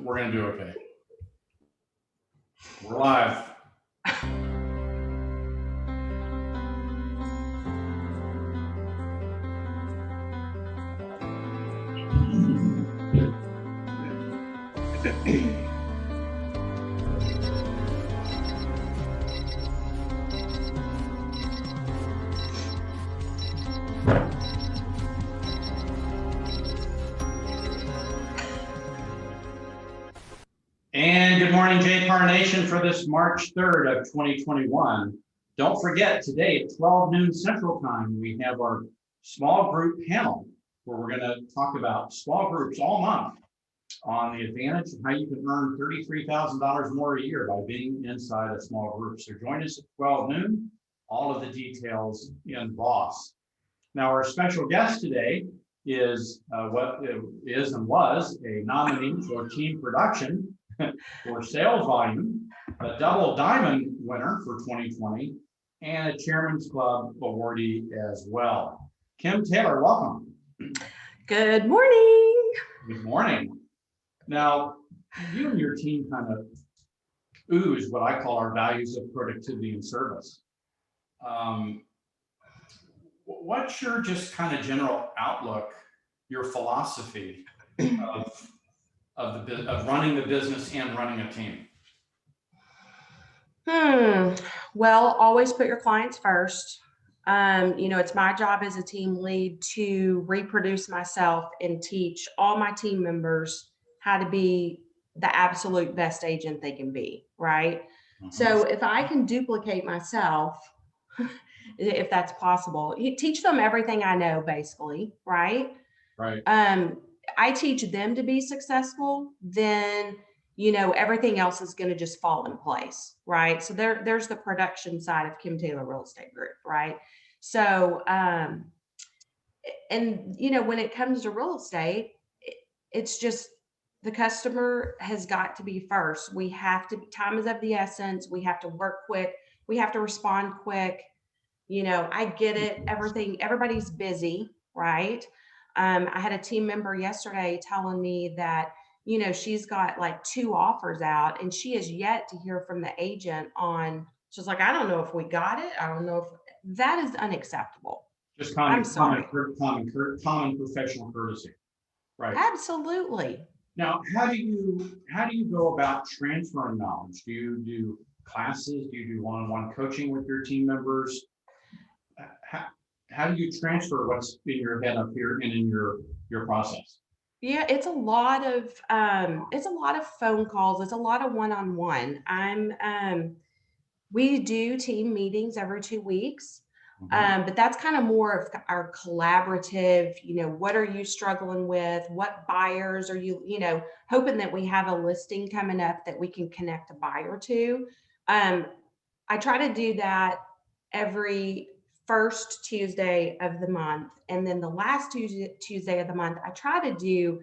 we're gonna do okay. We're live. And good morning, JPAR Nation, for this March 3rd of 2021. Don't forget, today at 12 noon Central Time, we have our small group panel where we're going to talk about small groups all month on the advantage of how you can earn $33,000 more a year by being inside a small group. So join us at 12 noon, all of the details in Boss. Now, our special guest today is what is and was a nominee for team production for sales volume, a double diamond winner for 2020, and a Chairman's Club awardee as well. Kim Taylor, welcome. Good morning. Good morning. Now, you and your team kind of ooze what I call our values of productivity and service. What's your just kind of general outlook, your philosophy of running the business and running a team? Well, always put your clients first. It's my job as a team lead to reproduce myself and teach all my team members how to be the absolute best agent they can be, right? Mm-hmm. So if I can duplicate myself, if that's possible, you teach them everything I know, basically, right? Right. I teach them to be successful, then, everything else is going to just fall in place, right? So there's the production side of Kim Taylor Real Estate Group, right? So, when it comes to real estate, it's just the customer has got to be first. We have to, time is of the essence. We have to work quick. We have to respond quick. I get it. Everybody's busy, right? I had a team member yesterday telling me that, she's got like 2 offers out and she has yet to hear from the agent on, she's like, I don't know if we got it. I don't know if that is unacceptable. Just common professional courtesy. Right. Absolutely. Now, how do you go about transferring knowledge? Do you do classes? Do you do one-on-one coaching with your team members? How do you transfer what's in your head up here and in your process? Yeah, it's a lot of phone calls. It's a lot of one-on-one. We do team meetings every 2 weeks. Mm-hmm. But that's kind of more of our collaborative, what are you struggling with? What buyers are you, hoping that we have a listing coming up that we can connect a buyer to. I try to do that every first Tuesday of the month. And then the last Tuesday of the month, I try to do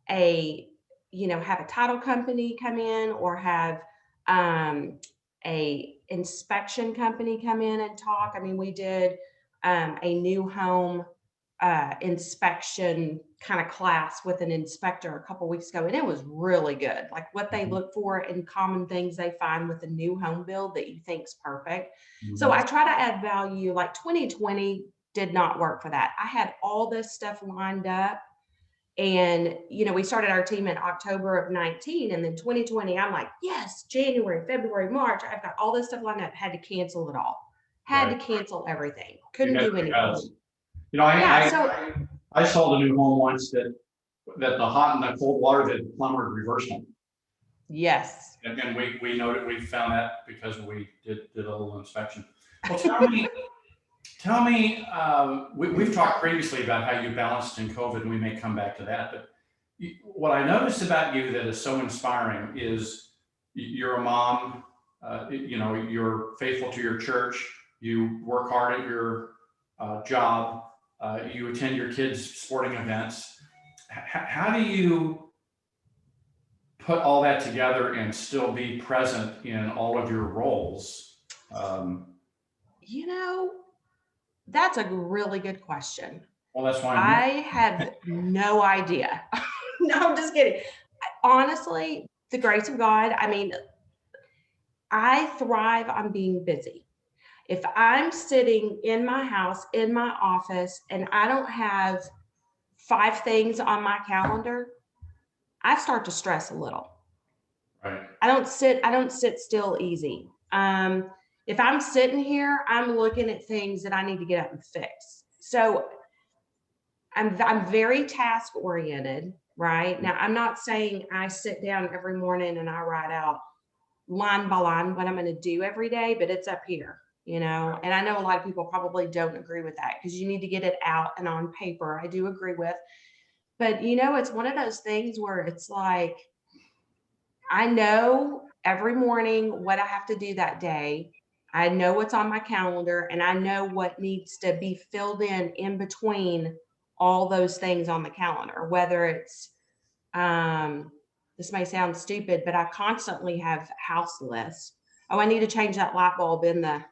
have a title company come in or have a inspection company come in and talk. I mean, we did a new home inspection kind of class with an inspector a couple weeks ago, and it was really good. Like what they look for and common things they find with a new home build that you think is perfect. Mm-hmm. So I try to add value. Like 2020 did not work for that. I had all this stuff lined up. And, we started our team in October of 19, and then 2020, I'm like, yes, January, February, March, I've got all this stuff lined up, had to cancel it all, to cancel everything. Couldn't do anything. I sold a new home once that the hot and the cold water, the plumber reversed them. Yes. And we noted, we found that because we did a little inspection. Well, tell me, we've talked previously about how you balanced in COVID, and we may come back to that. But what I noticed about you that is so inspiring is you're a mom, you're faithful to your church, you work hard at your job, you attend your kids' sporting events. How do you put all that together and still be present in all of your roles? That's a really good question. Well, that's why I have no idea. No, I'm just kidding. Honestly, the grace of God. I mean, I thrive on being busy. If I'm sitting in my house, in my office, and I don't have 5 things on my calendar, I start to stress a little. Right. I don't sit still easy. If I'm sitting here, I'm looking at things that I need to get up and fix. So I'm very task oriented, right? Now, I'm not saying I sit down every morning and I write out line by line what I'm going to do every day, but it's up here, you know. And I know a lot of people probably don't agree with that because you need to get it out and on paper. I do agree with, but you know, it's one of those things where it's like, I know every morning what I have to do that day. I know what's on my calendar and I know what needs to be filled in between all those things on the calendar, whether it's, this may sound stupid, but I constantly have house lists. Oh, I need to change that light bulb in the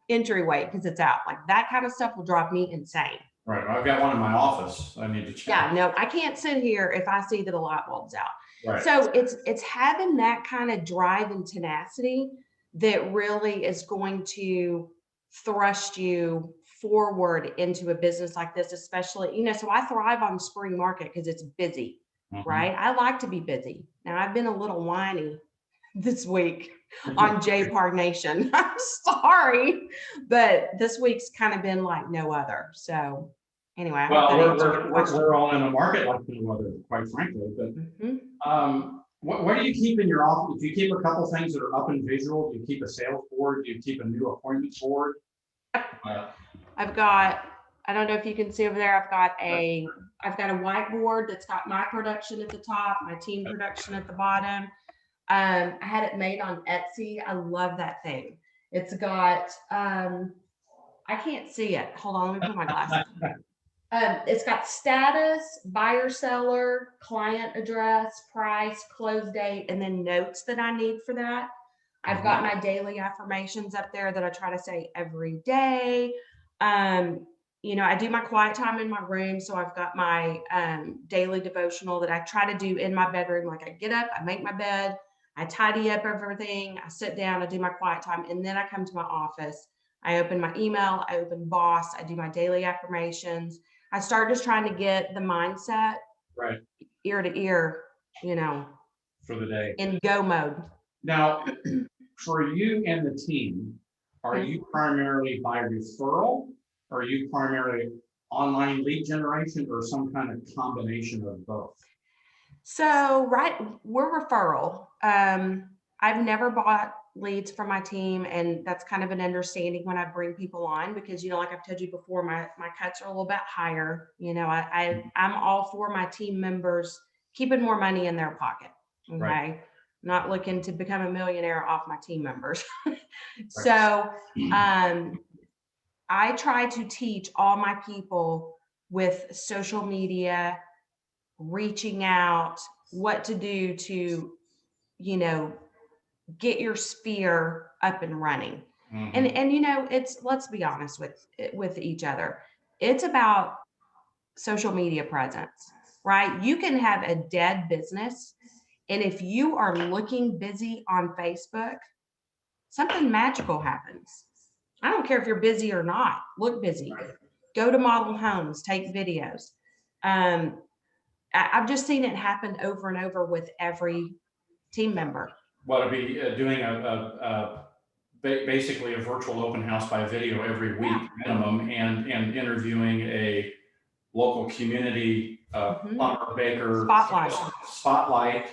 entryway because it's out. Like that kind of stuff will drive me insane. Right. I've got one in my office. I need to check. Yeah, no, I can't sit here if I see that a light bulb's out. Right. So it's having that kind of drive and tenacity that really is going to thrust you forward into a business like this, especially, you know, so I thrive on spring market because it's busy, right? I like to be busy. Now I've been a little whiny this week on JPAR Nation. I'm sorry, but this week's kind of been like no other. So anyway, I hope that answered your question. We're all in a market like no other, quite frankly. But what do you keep in your office? Do you keep a couple things that are up and visual? Do you keep a sales board? Do you keep a new appointment board? I've got, I don't know if you can see over there, I've got a whiteboard that's got my production at the top, my team production at the bottom. I had it made on Etsy. I love that thing. It's got, I can't see it. Hold on, let me put my glasses on. It's got status, buyer, seller, client address, price, close date, and then notes that I need for that. I've got my daily affirmations up there that I try to say every day. You know, I do my quiet time in my room. So I've got my daily devotional that I try to do in my bedroom. Like I get up, I make my bed, I tidy up everything, I sit down, I do my quiet time, and then I come to my office. I open my email, I open Boss, I do my daily affirmations. I start just trying to get the mindset right ear to ear, you know, for the day in go mode. Now, for you and the team, are you primarily by referral? Are you primarily online lead generation or some kind of combination of both? So, right, we're referral. I've never bought leads for my team, and that's kind of an understanding when I bring people on because, you know, like I've told you before, my cuts are a little bit higher. You know, I'm all for my team members keeping more money in their pocket. Okay. Right. Not looking to become a millionaire off my team members. So, I try to teach all my people with social media, reaching out, what to do to, you know, get your sphere up and running. And you know, let's be honest with each other. It's about social media presence, right? You can have a dead business, and if you are looking busy on Facebook, something magical happens. I don't care if you're busy or not. Look busy. Go to model homes, take videos. I've just seen it happen over and over with every team member. Well, to be doing basically a virtual open house by video every week minimum, and interviewing a local community plumber, baker, spotlight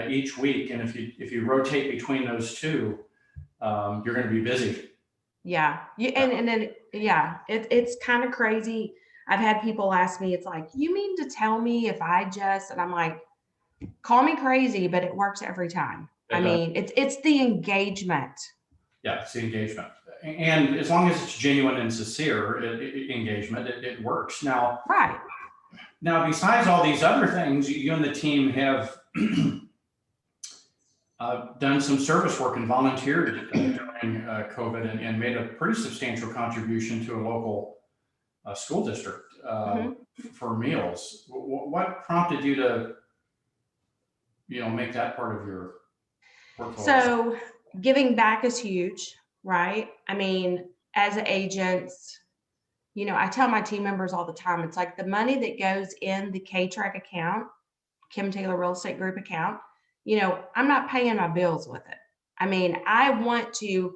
each week. And if you rotate between those two, you're going to be busy. Yeah. And then, yeah, it's kind of crazy. I've had people ask me, it's like, you mean to tell me if I just, and I'm like, call me crazy, but it works every time. I mean, it's the engagement. Yeah, it's the engagement. And as long as it's genuine and sincere engagement, it works. Now, right. Now, besides all these other things, you and the team have done some service work and volunteered during COVID and made a pretty substantial contribution to a local school district for meals. What prompted you to, make that part of your portfolio? So giving back is huge, right? I mean, as agents, I tell my team members all the time, it's like the money that goes in the KTREG account, Kim Taylor Real Estate Group account, I'm not paying my bills with it. I mean, I want to,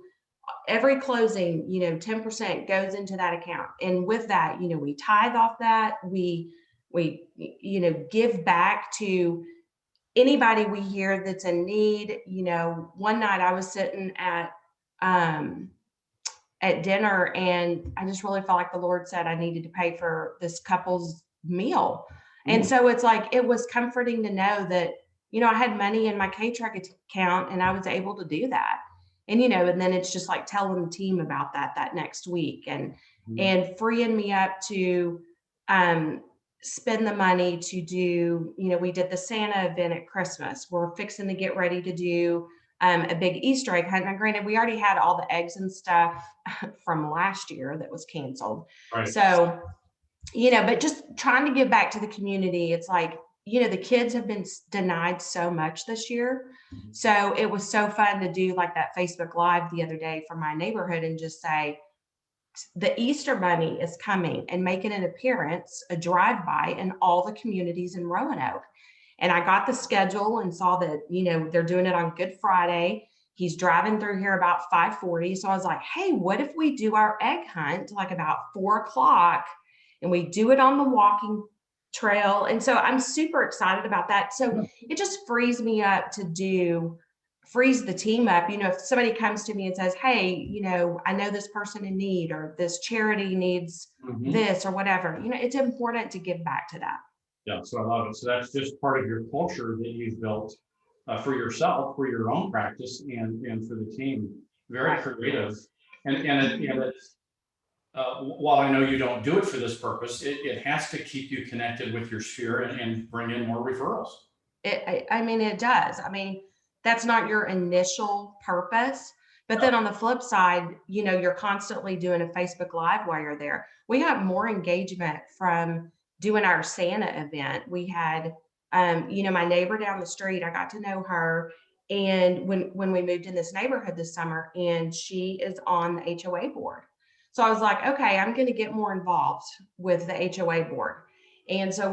every closing, 10% goes into that account. And with that, we tithe off that. We, give back to anybody we hear that's in need. One night I was sitting um, at dinner and I just really felt like the Lord said I needed to pay for this couple's meal. And so it's like, it was comforting to know that, I had money in my KTREG account and I was able to do that. And, and then it's just like telling the team about that next week and freeing me up to spend the money to do, we did the Santa event at Christmas. We're fixing to get ready to do a big Easter egg hunt. Now, granted, we already had all the eggs and stuff from last year that was canceled. Right. So, but just trying to give back to the community. It's like, the kids have been denied so much this year. So it was so fun to do like that Facebook Live the other day from my neighborhood and just say, the Easter Bunny is coming and making an appearance, a drive-by in all the communities in Roanoke. And I got the schedule and saw that, they're doing it on Good Friday. He's driving through here about 5:40. So I was like, hey, what if we do our egg hunt like about 4:00 and we do it on the walking trail? And so I'm super excited about that. So it just frees me up frees the team up. If somebody comes to me and says, hey, I know this person in need, or this charity needs this or whatever, it's important to give back to that. Yeah, so I love it. So that's just part of your culture that you've built for yourself, for your own practice, and for the team. Very creative. And it's, while I know you don't do it for this purpose, it has to keep you connected with your sphere and bring in more referrals. It does. I mean, that's not your initial purpose. But then on the flip side, you're constantly doing a Facebook Live while you're there. We got more engagement from doing our Santa event. We had, my neighbor down the street, I got to know her. And when we moved in this neighborhood this summer, and she is on the HOA board. So I was like, okay, I'm going to get more involved with the HOA board. And so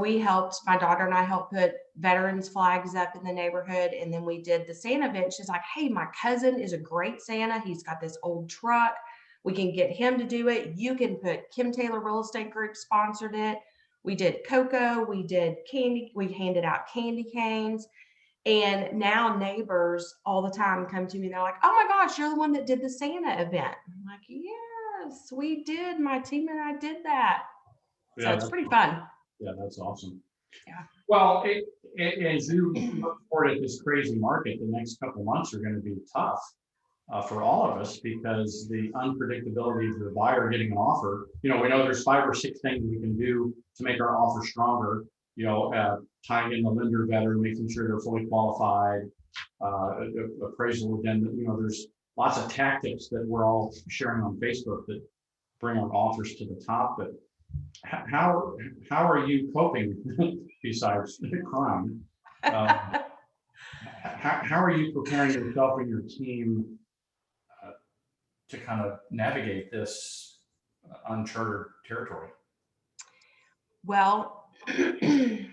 my daughter and I helped put veterans flags up in the neighborhood. And then we did the Santa event. She's like, hey, my cousin is a great Santa. He's got this old truck. We can get him to do it. You can put Kim Taylor Real Estate Group sponsored it. We did cocoa. We did candy. We handed out candy canes. And now neighbors all the time come to me and they're like, oh my gosh, you're the one that did the Santa event. I'm like, yes, we did. My team and I did that. So it's pretty fun. Yeah, that's awesome. Yeah. Well, as you look forward at this crazy market, the next couple of months are going to be tough for all of us because the unpredictability of the buyer getting an offer. We know there's 5 or 6 things we can do to make our offer stronger. Tying in the lender better, making sure they're fully qualified, appraisal again. There's lots of tactics that we're all sharing on Facebook that bring our offers to the top. But how are you coping besides crime? How are you preparing yourself and your team to kind of navigate this uncharted territory? Well,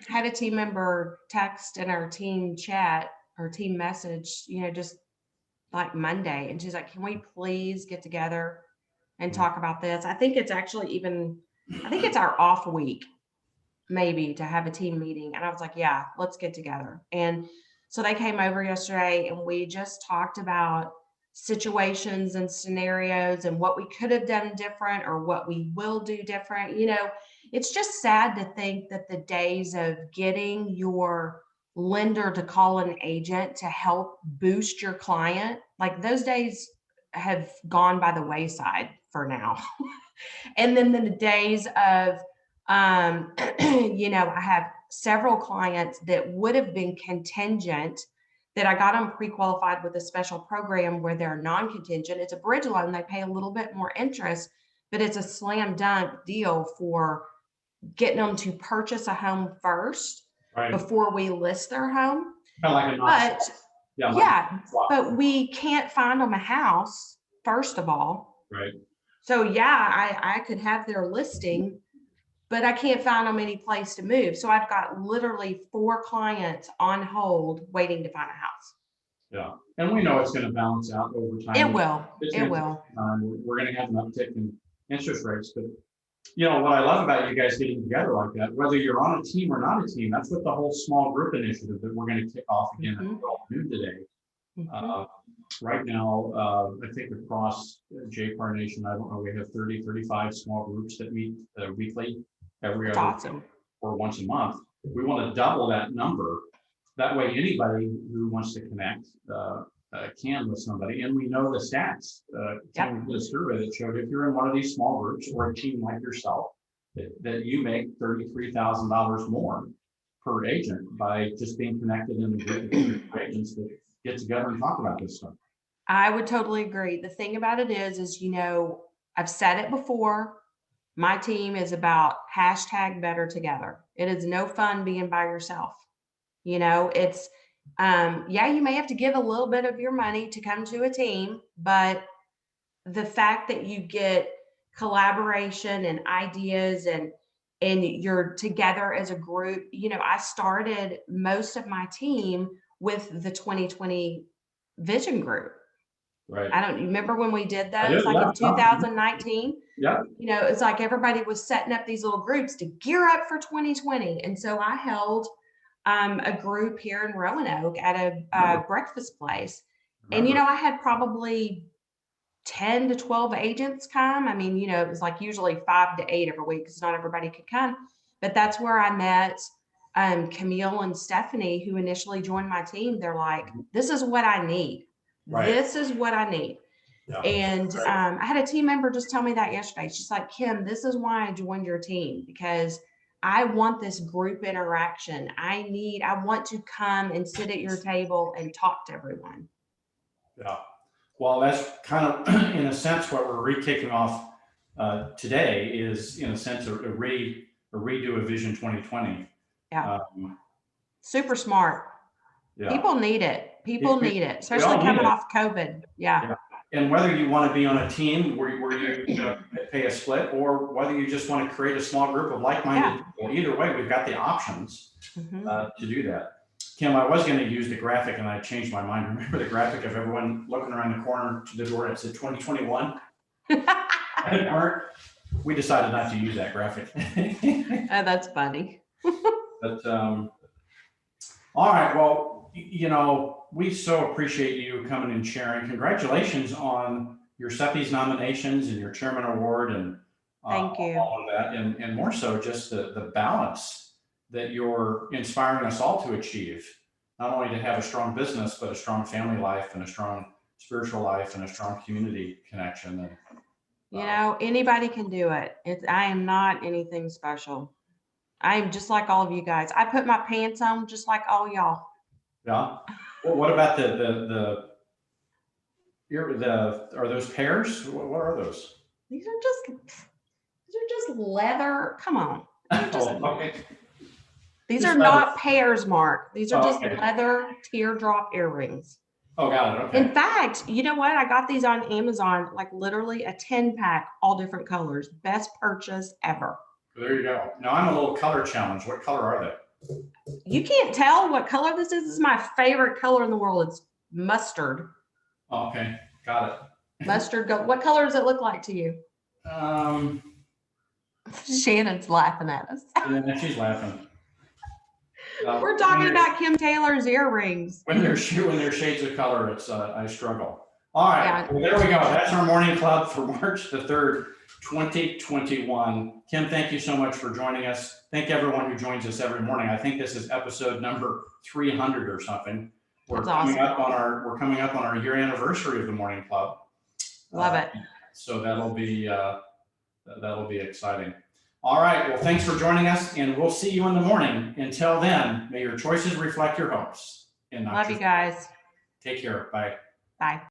had a team member text in our team chat or team message, just like Monday. And she's like, can we please get together and talk about this? I think it's our off week, maybe, to have a team meeting. And I was like, yeah, let's get together. And so they came over yesterday and we just talked about situations and scenarios and what we could have done different or what we will do different. It's just sad to think that the days of getting your lender to call an agent to help boost your client, like those days have gone by the wayside for now. And then the days of, I have several clients that would have been contingent that I got them pre-qualified with a special program where they're non-contingent. It's a bridge loan. They pay a little bit more interest, but it's a slam dunk deal for getting them to purchase a home first before we list their home. Kind of like a But yeah, yeah, swap. but we can't find them a house, first of all. Right. So yeah, I could have their listing, but I can't find them any place to move. So I've got literally 4 clients on hold waiting to find a house. Yeah, and we know it's going to balance out over time. It will. It's It gonna will. take time. We're going to have an uptick in interest rates, but what I love about you guys getting together like that, whether you're on a team or not a team, that's what the whole small group initiative that we're going to kick off again at 12 noon today. Right now, I think across JPAR Nation, I don't know, we have 30, 35 small groups that meet weekly, every That's other awesome. or once a month. We want to double that number. That way, anybody who wants to connect can with somebody. And we know the stats. Kim did a survey that showed if you're in one of these small groups or a team like yourself, that you make $33,000 more per agent by just being connected in a group of agents that get together and talk about this stuff. I would totally agree. The thing about it is, I've said it before. My team is about hashtag better together. It is no fun being by yourself. It's, yeah, you may have to give a little bit of your money to come to a team, but the fact that you get collaboration and ideas and you're together as a group, I started most of my team with the 2020 vision group. Right. I don't remember when we did those, did, like yeah. in 2019. Yeah. It's like everybody was setting up these little groups to gear up for 2020. And so I held a group here in Roanoke at a breakfast place. And, I had probably 10 to 12 agents come. I mean, it was like usually 5 to 8 every week because not everybody could come. But that's where I met Camille and Stephanie, who initially joined my team. They're like, this is what I need. Right. This is what I need. Yeah. And I had a team member just tell me that yesterday. She's like, Kim, this is why I joined your team, because I want this group interaction. I want to come and sit at your table and talk to everyone. Yeah. Well, that's kind of, in a sense, what we're re-kicking off today is, in a sense, a redo of Vision 2020. Yeah. Super smart. Yeah. People need it. People need it, especially coming off COVID. Yeah. And whether you want to be on a team where you pay a split, or whether you just want to create a small group of like-minded people, either way, we've got the options to do that. Kim, I was going to use the graphic and I changed my mind. Remember the graphic of everyone looking around the corner to the door and it said 2021? We decided not to use that graphic. Oh, that's funny. But all right, well, we so appreciate you coming and sharing. Congratulations on your CEPI's nominations and your chairman award and thank you. all of that, and more so just the balance that you're inspiring us all to achieve, not only to have a strong business, but a strong family life and a strong spiritual life and a strong community connection. And anybody can do it. I am not anything special. I am just like all of you guys. I put my pants on just like all y'all. Yeah. Well, what about are those pears? What are those? These are just leather. Come on. Okay. These are not pears, Mark. These are just leather teardrop earrings. Oh, got it. Okay. In fact, you know what? I got these on Amazon, like literally a 10-pack, all different colors. Best purchase ever. There you go. Now I'm a little color challenged. What color are they? You can't tell what color this is. This is my favorite color in the world. It's mustard. Oh, okay. Got it. Mustard gold. What color does it look like to you? Shannon's laughing at us. Yeah, she's laughing. We're talking about Kim Taylor's earrings. When they're shades of color, it's I struggle. All right, well, there we go. That's our morning club for March the 3rd, 2021. Kim, thank you so much for joining us. Thank everyone who joins us every morning. I think this is episode number 300 or something. We're coming up on our year anniversary of the morning club. Love it. So that'll be exciting. All right. Well, thanks for joining us, and we'll see you in the morning. Until then, may your choices reflect your hopes. Love you guys. Take care. Bye. Bye.